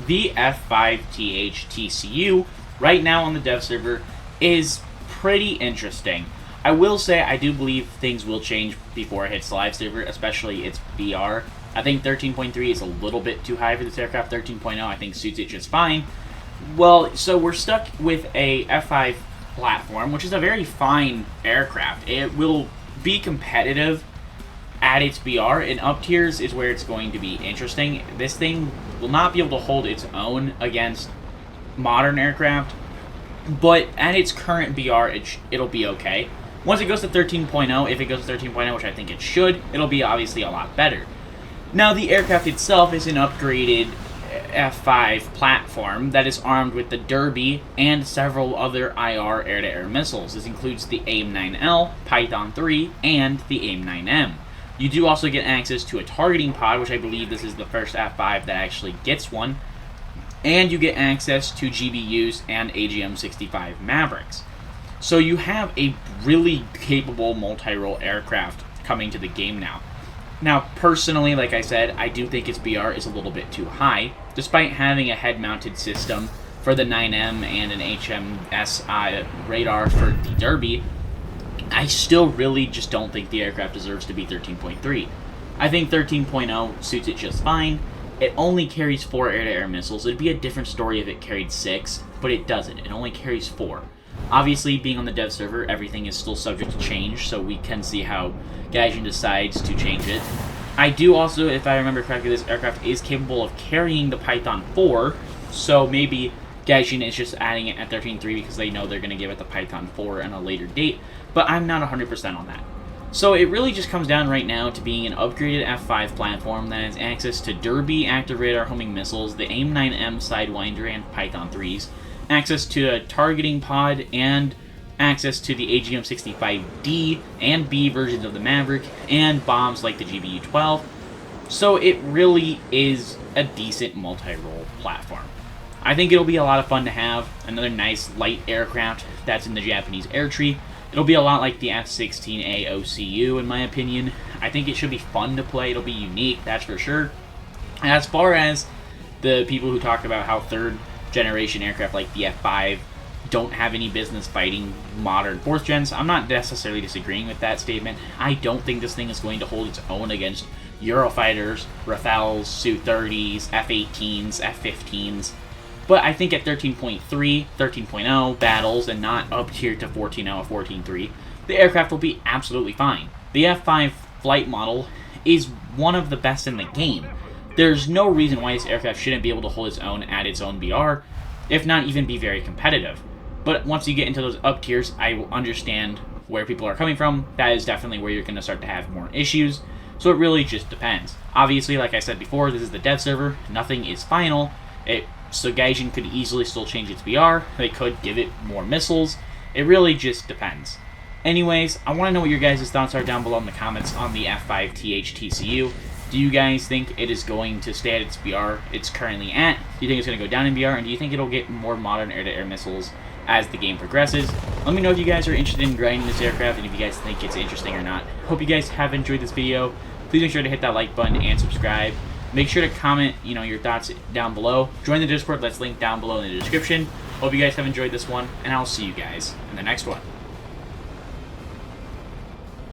the F-5TH TCU right now on the dev server is pretty interesting. I will say I do believe things will change before it hits the live server, especially its BR. I think 13.3 is a little bit too high for this aircraft. 13.0 I think suits it just fine. Well, so we're stuck with a F5 platform, which is a very fine aircraft. It will be competitive at its BR, and up tiers is where it's going to be interesting. This thing will not be able to hold its own against modern aircraft, but at its current BR, it'll be okay. Once it goes to 13.0, if it goes to 13.0, which I think it should, it'll be obviously a lot better. Now, the aircraft itself is an upgraded F5 platform that is armed with the Derby and several other IR air-to-air missiles. This includes the AIM-9L, Python 3, and the AIM-9M. You do also get access to a targeting pod, which I believe this is the first F5 that actually gets one, and you get access to GBUs and AGM-65 Mavericks. So you have a really capable multi-role aircraft coming to the game now. Now, personally, like I said, I do think its BR is a little bit too high. Despite having a head-mounted system for the 9M and an HMS radar for the Derby, I still really just don't think the aircraft deserves to be 13.3. I think 13.0 suits it just fine. It only carries 4 air-to-air missiles. It'd be a different story if it carried 6, but it doesn't. It only carries 4. Obviously, being on the dev server, everything is still subject to change, so we can see how Gaijin decides to change it. I do also, if I remember correctly, this aircraft is capable of carrying the Python 4, so maybe Gaijin is just adding it at 13.3 because they know they're going to give it the Python 4 at a later date, but I'm not 100% on that. So it really just comes down right now to being an upgraded F5 platform that has access to Derby active radar homing missiles, the AIM-9M Sidewinder and Python 3s, access to a targeting pod, and access to the AGM-65D and B versions of the Maverick, and bombs like the GBU-12. So it really is a decent multi-role platform. I think it'll be a lot of fun to have. Another nice light aircraft that's in the Japanese air tree. It'll be a lot like the F-16A OCU, in my opinion. I think it should be fun to play. It'll be unique, that's for sure. As far as the people who talk about how third-generation aircraft like the F-5 don't have any business fighting modern 4th gens, I'm not necessarily disagreeing with that statement. I don't think this thing is going to hold its own against Eurofighters, Rafales, Su-30s, F-18s, F-15s. But I think at 13.3, 13.0 battles, and not up tier to 14.0 or 14.3, the aircraft will be absolutely fine. The F5 flight model is one of the best in the game. There's no reason why this aircraft shouldn't be able to hold its own at its own BR, if not even be very competitive. But once you get into those up tiers, I will understand where people are coming from. That is definitely where you're going to start to have more issues. So it really just depends. Obviously, like I said before, this is the dev server. Nothing is final. So Gaijin could easily still change its BR. They could give it more missiles. It really just depends. Anyways, I want to know what your guys' thoughts are down below in the comments on the F-5TH TCU. Do you guys think it is going to stay at its BR it's currently at? Do you think it's going to go down in BR? And do you think it'll get more modern air-to-air missiles as the game progresses? Let me know if you guys are interested in grinding this aircraft and if you guys think it's interesting or not. Hope you guys have enjoyed this video. Please make sure to hit that like button and subscribe. Make sure to comment, your thoughts down below. Join the Discord, that's linked down below in the description. Hope you guys have enjoyed this one, and I'll see you guys in the next one.